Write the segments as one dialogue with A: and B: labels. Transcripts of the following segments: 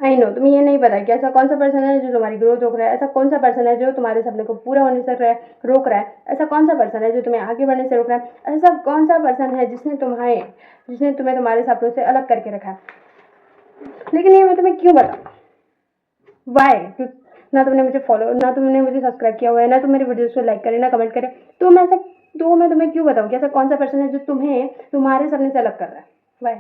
A: I know तुम्हें ये नहीं पता कि ऐसा कौन सा पर्सन है जो तुम्हारी ग्रोथ रोक रहा है, ऐसा कौन सा पर्सन है जो तुम्हारे सपने को पूरा होने से रोक रहा है, ऐसा कौन सा पर्सन है जो तुम्हें आगे बढ़ने से रोक रहा है, ऐसा कौन सा पर्सन है जिसने तुम्हें तुम्हारे सपनों से अलग करके रखा है। लेकिन ये मैं तुम्हें क्यों बताऊँ, वाई, ना तुमने मुझे फॉलो, ना तुमने मुझे सब्सक्राइब किया हुआ है, ना तुम मेरे वीडियोस को लाइक करे, ना कमेंट करे, तो मैं तुम्हें क्यों बताऊँ कि ऐसा कौन सा पर्सन है जो तुम्हें तुम्हारे सपने से अलग कर रहा है, वाई।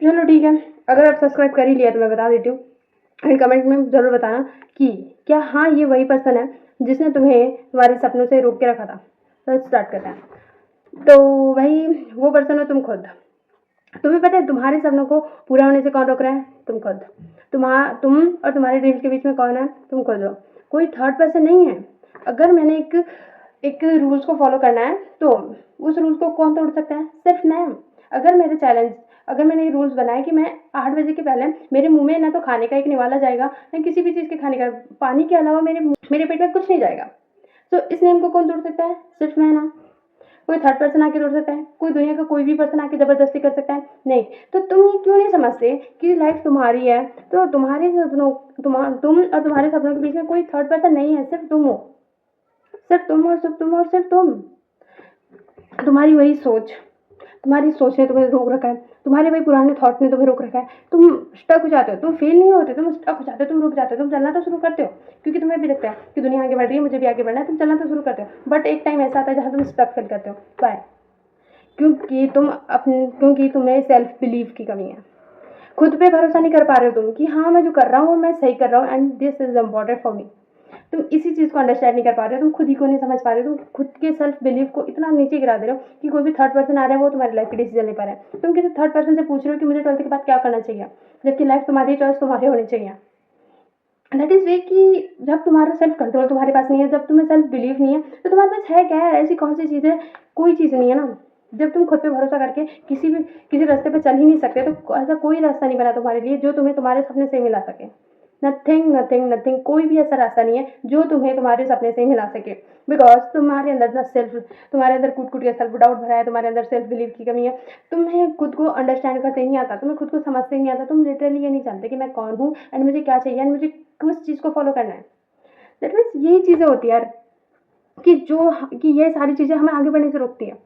A: चलो ठीक है, अगर आप सब्सक्राइब कर ही लिया तो मैं बता देती हूँ, एंड कमेंट में ज़रूर बताना कि क्या हाँ ये वही पर्सन है जिसने तुम्हें तुम्हारे सपनों से रोक के रखा था। तो स्टार्ट करते हैं। तो भाई वो पर्सन हो तुम खुद। तुम्हें पता है तुम्हारे सपनों को पूरा होने से कौन रोक रहा है? तुम खुद। तुम और तुम्हारे ड्रीम्स के बीच में कौन है? तुम खुद हो, कोई थर्ड पर्सन नहीं है। अगर मैंने एक रूल्स को फॉलो करना है तो उस रूल्स को कौन तोड़ सकता है? सिर्फ मैं। अगर मैंने ये रूल्स बनाए कि मैं 8 बजे के पहले मेरे मुंह में ना तो खाने का एक निवाला जाएगा, ना किसी भी चीज़ के खाने का, पानी के अलावा मेरे पेट में कुछ नहीं जाएगा, तो इस नियम को कौन तोड़ सकता है? सिर्फ मैं ना। कोई थर्ड पर्सन आके तोड़ सकता है? कोई दुनिया का कोई भी पर्सन आके जबरदस्ती कर सकता है? नहीं। तो तुम ये क्यों नहीं समझते कि लाइफ तुम्हारी है, तो तुम और तुम्हारे सपनों के बीच में कोई थर्ड पर्सन नहीं है, सिर्फ तुम हो। सिर्फ तुम और सिर्फ तुम और सिर्फ तुम। तुम्हारी सोच ने तुम्हें रोक रखा है, तुम्हारे वही पुराने थॉट ने तुम्हें रोक रखा है। तुम स्टक हो जाते हो, तुम फेल नहीं होते, तुम स्टक हो जाते हो, तुम रुक जाते हो, तुम चलना तो शुरू करते हो क्योंकि तुम्हें भी लगता है कि दुनिया आगे बढ़ रही है, मुझे भी आगे बढ़ना है, तुम चलना तो शुरू करते हो, बट एक टाइम ऐसा आता है जहाँ तुम स्टक फील करते हो। वाई? क्योंकि तुम्हें सेल्फ बिलीव की कमी है। खुद पे भरोसा नहीं कर पा रहे हो तुम कि हाँ मैं जो कर रहा हूँ मैं सही कर रहा हूँ and this is important for me. तुम इसी चीज़ को अंडरस्टैंड नहीं कर पा रहे हो, तुम खुद ही को नहीं समझ पा रहे हो, तुम खुद के सेल्फ बिलीव को इतना नीचे गिरा दे रहे हो कि कोई भी थर्ड पर्सन आ रहा है वो तुम्हारी लाइफ की डिसीजन ले पा रहा है। तुम किसी थर्ड पर्सन से पूछ रहे हो कि मुझे 12th के बाद क्या करना चाहिए, जबकि लाइफ तुम्हारी, चॉइस तुम्हारे होनी चाहिए। दैट इज वे कि जब तुम्हारा सेल्फ कंट्रोल तुम्हारे पास नहीं है, जब तुम्हें सेल्फ बिलीव नहीं है, तो तुम्हारे पास है क्या है? ऐसी कौन सी चीज़ है? कोई चीज़ नहीं है ना। जब तुम खुद पे भरोसा करके किसी रास्ते पे चल ही नहीं सकते, तो ऐसा कोई रास्ता नहीं बना तुम्हारे लिए जो तुम्हें तुम्हारे सपने से मिला सके। नथिंग नथिंग नथिंग, कोई भी ऐसा रास्ता नहीं है जो तुम्हें तुम्हारे सपने से मिला सके, बिकॉज तुम्हारे अंदर कूट कूट के सेल्फ डाउट भरा है, तुम्हारे अंदर सेल्फ बिलीव की कमी है, तुम्हें खुद को अंडरस्टैंड करते नहीं आता, तुम्हें खुद को समझते नहीं आता, तुम लिटरली ये नहीं जानते कि मैं कौन हूँ एंड मुझे क्या चाहिए एंड मुझे किस चीज़ को फॉलो करना है। दैट मीन्स यही चीज़ें होती है यार कि ये सारी चीज़ें हमें आगे बढ़ने से रोकती है।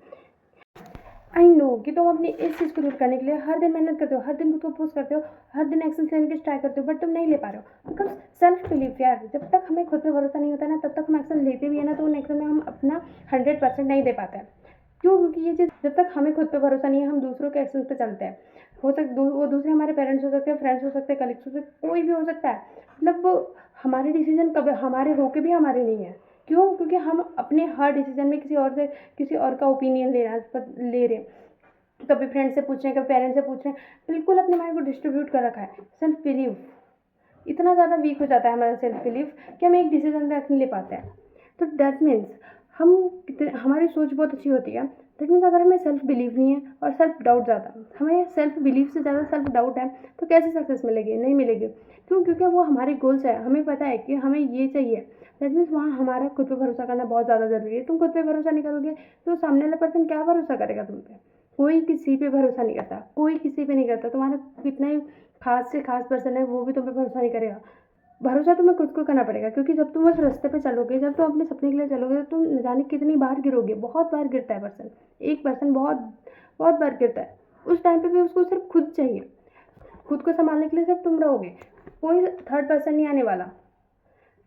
A: आई नो कि तुम अपनी इस चीज़ को दूर करने के लिए हर दिन मेहनत करते हो, हर दिन खुद को पोस्ट करते हो, हर दिन एक्शन लेने की ट्राई करते हो, बट तुम नहीं ले पा रहे हो बिकॉज सेल्फ बिलीफ। यार जब तक हमें खुद पे भरोसा नहीं होता ना, तब तक हम एक्शन लेते भी है ना, तो उन एक्शन में हम अपना 100% नहीं दे पाते हैं। क्यों? क्योंकि ये चीज़, जब तक हमें खुद पे भरोसा नहीं है, हम दूसरों के एक्शन पे चलते हैं। वो दूसरे हमारे पेरेंट्स हो सकते हैं, फ्रेंड्स हो सकते हैं, कलीग्स हो सकते हैं, कोई भी हो सकता है। मतलब हमारे डिसीजन कभी हमारे होके भी हमारे नहीं है। क्यों? क्योंकि हम अपने हर डिसीजन में किसी और का ओपिनियन ले रहे हैं। कभी फ्रेंड से पूछ रहे हैं, कभी पेरेंट्स से पूछ रहे हैं, बिल्कुल अपने माइंड को डिस्ट्रीब्यूट कर रखा है। सेल्फ बिलीव इतना ज़्यादा वीक हो जाता है हमारा सेल्फ बिलीव कि हम एक डिसीजन तक नहीं ले पाते हैं। तो दैट मीन्स हमारी सोच बहुत अच्छी होती है, दैट मीन्स अगर हमें सेल्फ बिलीव नहीं है और सेल्फ डाउट ज़्यादा, हमें सेल्फ बिलीव से ज़्यादा सेल्फ डाउट है, तो कैसे सक्सेस मिलेगी? नहीं मिलेगी। क्यों? क्योंकि वो हमारे गोल्स है, हमें पता है कि हमें ये चाहिए। दैट मीन्स वहाँ हमारा खुद पे भरोसा करना बहुत ज़्यादा ज़रूरी है। तुम खुद पे भरोसा नहीं करोगे तो सामने वाला पर्सन क्या भरोसा करेगा तुम पे? कोई किसी पे भरोसा नहीं करता, कोई किसी पे नहीं करता। तुम्हारा कितना ही खास से खास पर्सन है वो भी तुम पे भरोसा नहीं करेगा। भरोसा तुम्हें खुद को करना पड़ेगा, क्योंकि जब तुम उस रास्ते पे चलोगे, जब तुम अपने सपने के लिए चलोगे, तो तुम न जाने कितनी बार गिरोगे। बहुत बार गिरता है पर्सन, एक पर्सन बहुत बहुत बार गिरता है। उस टाइम पे भी उसको सिर्फ खुद चाहिए, खुद को संभालने के लिए सिर्फ तुम रहोगे, कोई थर्ड पर्सन नहीं आने वाला।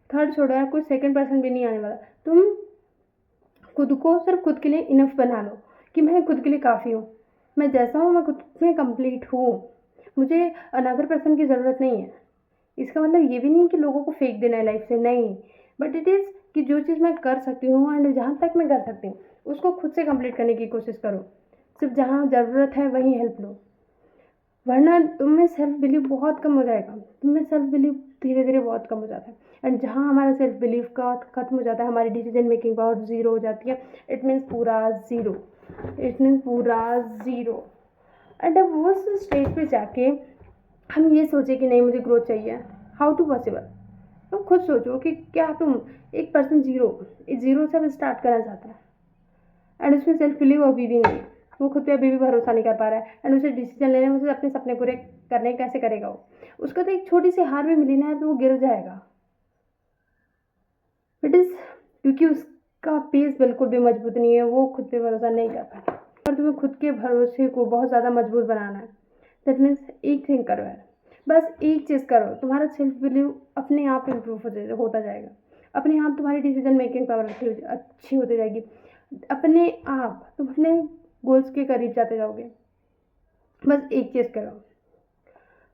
A: थर्ड छोड़ो यार, कोई सेकंड पर्सन भी नहीं आने वाला। तुम खुद को सिर्फ खुद के लिए इनफ बना लो कि मैं खुद के लिए काफ़ी हूँ, मैं जैसा हूँ मैं खुद में कंप्लीट हूँ, मुझे अनदर पर्सन की ज़रूरत नहीं है। इसका मतलब ये भी नहीं कि लोगों को फेंक देना है लाइफ से, नहीं, बट इट इज़ कि जो चीज़ मैं कर सकती हूँ एंड जहाँ तक मैं कर सकती हूँ उसको खुद से कंप्लीट करने की कोशिश करो। सिर्फ जहाँ ज़रूरत है वहीं हेल्प लो, वरना तुम में सेल्फ बिलीव बहुत कम हो जाएगा। तुम में सेल्फ बिलीव धीरे धीरे बहुत कम हो जाता है, एंड जहाँ हमारा सेल्फ बिलीव का खत्म हो जाता है, हमारी डिसीजन मेकिंग पावर ज़ीरो हो जाती है। इट मीन्स पूरा ज़ीरो, एंड अब उस स्टेज पे जाके हम ये सोचे कि नहीं मुझे ग्रोथ चाहिए, हाउ टू पॉसिबल? तुम खुद सोचो कि क्या तुम एक पर्सन ज़ीरो से अब स्टार्ट करना चाहता है एंड उसमें सेल्फ बिलीव अभी भी नहीं है, वो खुद पे अभी भी भरोसा नहीं कर पा रहा है एंड उसे डिसीजन लेने में, उसे अपने सपने पूरे करने कैसे करेगा वो, उसको तो एक छोटी सी हार भी मिली ना तो वो गिर जाएगा। इट इज़ क्योंकि उसका बेस बिल्कुल भी मजबूत नहीं है, वो खुद पे भरोसा नहीं कर पा रहा। और तुम्हें खुद के भरोसे को बहुत ज़्यादा मजबूत बनाना है। दैट मीन्स एक थिंग करो यार, बस एक चीज़ करो, तुम्हारा सेल्फ बिलीव अपने आप इम्प्रूव होता जाएगा। अपने आप तुम्हारी डिसीजन मेकिंग पावर अच्छी होती जाएगी। अपने आप तुम अपने गोल्स के करीब जाते जाओगे। बस एक चीज़ करो,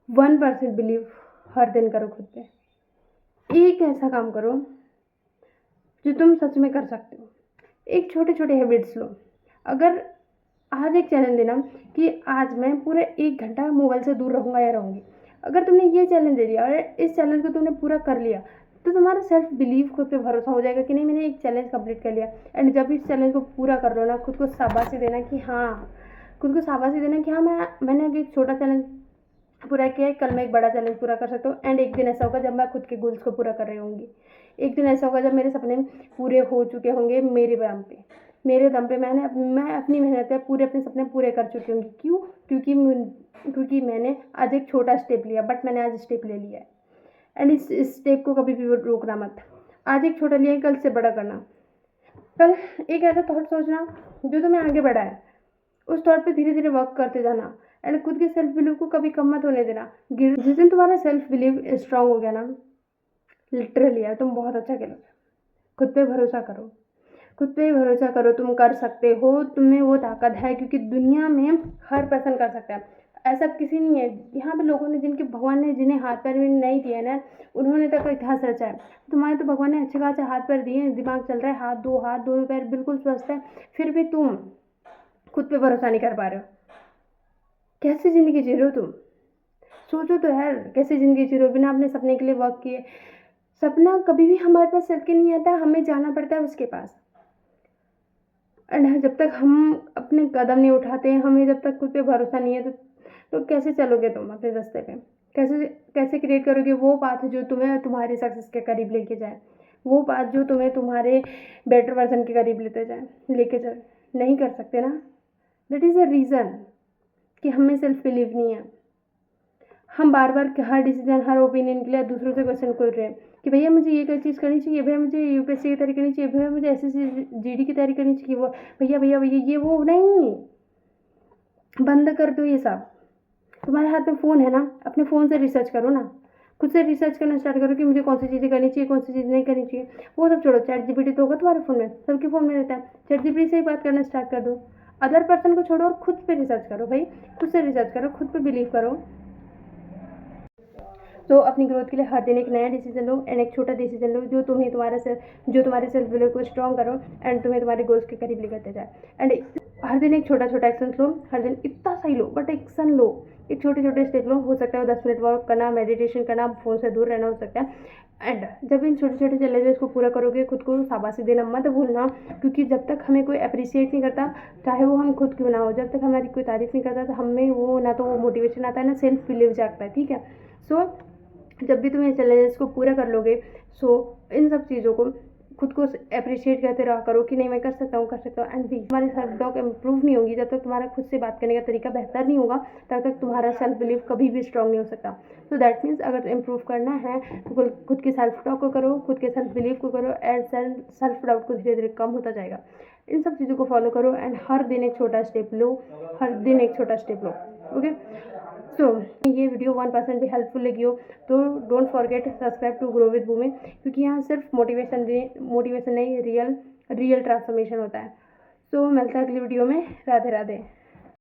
A: 1% बिलीव हर दिन करो खुद पे। एक ऐसा काम करो जो तुम सच में कर सकते हो। एक छोटे छोटे हैबिट्स लो। अगर आज एक चैलेंज लेना कि आज मैं पूरा 1 घंटा मोबाइल से दूर रहूँगा या रहूँगी। अगर तुमने ये चैलेंज ले लिया और इस चैलेंज को तुमने पूरा कर लिया तो तुम्हारा सेल्फ बिलीव खुद पे भरोसा हो जाएगा कि नहीं, मैंने एक चैलेंज कंप्लीट कर लिया। एंड जब इस चैलेंज को पूरा कर लो ना, खुद को शाबाशी देना कि हाँ, खुद को शाबाशी देना कि हाँ मैंने अभी एक छोटा चैलेंज पूरा किया है, कल मैं एक बड़ा चैलेंज पूरा कर सकता हूँ। एंड एक दिन ऐसा होगा जब मैं खुद के गोल्स को पूरा कर रही होंगी। एक दिन ऐसा होगा जब मेरे सपने पूरे हो चुके होंगे मेरे दम पे, मैं अपनी मेहनत पे पूरे अपने सपने पूरे कर चुकी होंगी। क्यों? क्योंकि मैंने आज एक छोटा स्टेप लिया, बट मैंने आज स्टेप ले लिया है। एंड इस स्टेप को कभी भी रोकना मत। आज एक छोटा लिया, कल से बड़ा करना। कल एक ऐसा थॉट सोचना जो तुम्हें आगे बढ़ाए, उस थॉट पे धीरे धीरे वर्क करते जाना। एंड खुद के सेल्फ बिलीव को कभी कम मत होने देना। जिस दिन तुम्हारा सेल्फ बिलीव स्ट्रांग हो गया ना, लिटरली यार तुम बहुत अच्छा खेलोगे। खुद पे भरोसा करो, खुद पे भरोसा करो, तुम कर सकते हो, तुम्हें वो ताकत है। क्योंकि दुनिया में हर पर्सन कर सकता है, ऐसा किसी नहीं है। यहाँ पे लोगों ने भगवान ने जिन्हें हाथ पैर में नहीं दिया ना, उन्होंने तक इतिहास रचा है। तुम्हारे तो भगवान ने अच्छे खासे हाथ पैर दिए हैं, दिमाग चल रहा है, हाथ दोनों पैर बिल्कुल स्वस्थ है, फिर भी तुम खुद पे भरोसा नहीं कर पा रहे हो। कैसी ज़िंदगी जी रहे हो तुम? सोचो तो यार, कैसी ज़िंदगी जी रहे हो बिना अपने सपने के लिए वर्क किए। सपना कभी भी हमारे पास चल के नहीं आता, हमें जाना पड़ता है उसके पास। एंड जब तक हम अपने कदम नहीं उठाते, हमें जब तक खुद पे भरोसा नहीं है तो कैसे चलोगे तुम अपने रास्ते पे? कैसे क्रिएट करोगे वो पाथ जो तुम्हें तुम्हारे सक्सेस के करीब लेके जाए, वो पाथ जो तुम्हें तुम्हारे बेटर वर्जन के करीब लेके जाए? नहीं कर सकते ना। दैट इज़ अ रीज़न कि हमें सेल्फ बिलीव नहीं है। हम बार बार हर डिसीजन, हर ओपिनियन के लिए दूसरों से क्वेश्चन कर रहे हैं कि भैया मुझे ये चीज़ करनी चाहिए, भैया मुझे यूपीएससी की तैयारी करनी चाहिए, भैया मुझे एसएससी जीडी की तैयारी करनी चाहिए, वो भैया ये वो नहीं। बंद कर दो ये सब। तुम्हारे हाथ में फ़ोन है ना, अपने फ़ोन से रिसर्च करो ना, खुद से रिसर्च करना स्टार्ट करो कि मुझे कौन सी चीज़ें करनी चाहिए, कौन सी चीज़ नहीं करनी चाहिए। वो सब छोड़ो, चैट जीपीटी तो होगा तुम्हारे फ़ोन में, सबके फ़ोन में रहता है। चैट जीपीटी से ही बात करना स्टार्ट कर दो। अदर पर्सन को छोड़ो और खुद पे रिसर्च करो भाई, खुद से रिसर्च करो, खुद पे बिलीव करो। तो अपनी ग्रोथ के लिए हर दिन एक नया डिसीजन लो एंड एक छोटा डिसीजन लो जो तुम्हारे सेल्फ बिलीव को स्ट्रॉन्ग करो एंड तुम्हें तुम्हारे गोल्स के करीब लेकर जाए। एंड हर दिन एक छोटा छोटा एक्शन लो, हर दिन इतना सही लो बट एक्शन लो, एक छोटे छोटे स्टेप लो। हो सकता है 10 मिनट वॉक करना, मेडिटेशन करना, फ़ोन से दूर रहना हो सकता है। एंड जब इन छोटे छोटे चैलेंजेस को पूरा करोगे, खुद को शाबाशी देना मत भूलना। क्योंकि जब तक हमें कोई अप्रिशिएट नहीं करता, चाहे वो हम खुद क्यों ना हो, जब तक हमारी कोई तारीफ नहीं करता तो हमें वो ना तो वो मोटिवेशन आता है ना सेल्फ बिलीव जागता है। ठीक है, सो जब भी तुम ये चैलेंजेस को पूरा कर लोगे, सो इन सब चीज़ों को खुद को अप्रिशिएट करते रहा करो कि नहीं मैं कर सकता हूँ। एंड भी तुम्हारी सेल्फ टॉक इम्प्रूव नहीं होगी जब तक तुम्हारा खुद से बात करने का तरीका बेहतर नहीं होगा, तब तक तुम्हारा सेल्फ बिलीव कभी भी स्ट्रांग नहीं हो सकता। तो दैट मीन्स अगर इम्प्रूव करना है तो खुद की सेल्फ टॉक को करो, खुद के सेल्फ बिलीव को करो एंड सेल्फ डाउट को धीरे धीरे कम होता जाएगा। इन सब चीज़ों को फॉलो करो एंड हर दिन एक छोटा स्टेप लो, ओके। सो ये वीडियो 1% भी हेल्पफुल लगी हो तो don't forget subscribe to grow with Bhoomi, क्योंकि यहाँ सिर्फ मोटिवेशन नहीं, रियल ट्रांसफॉर्मेशन होता है। सो मिलता है अगली वीडियो में। राधे राधे।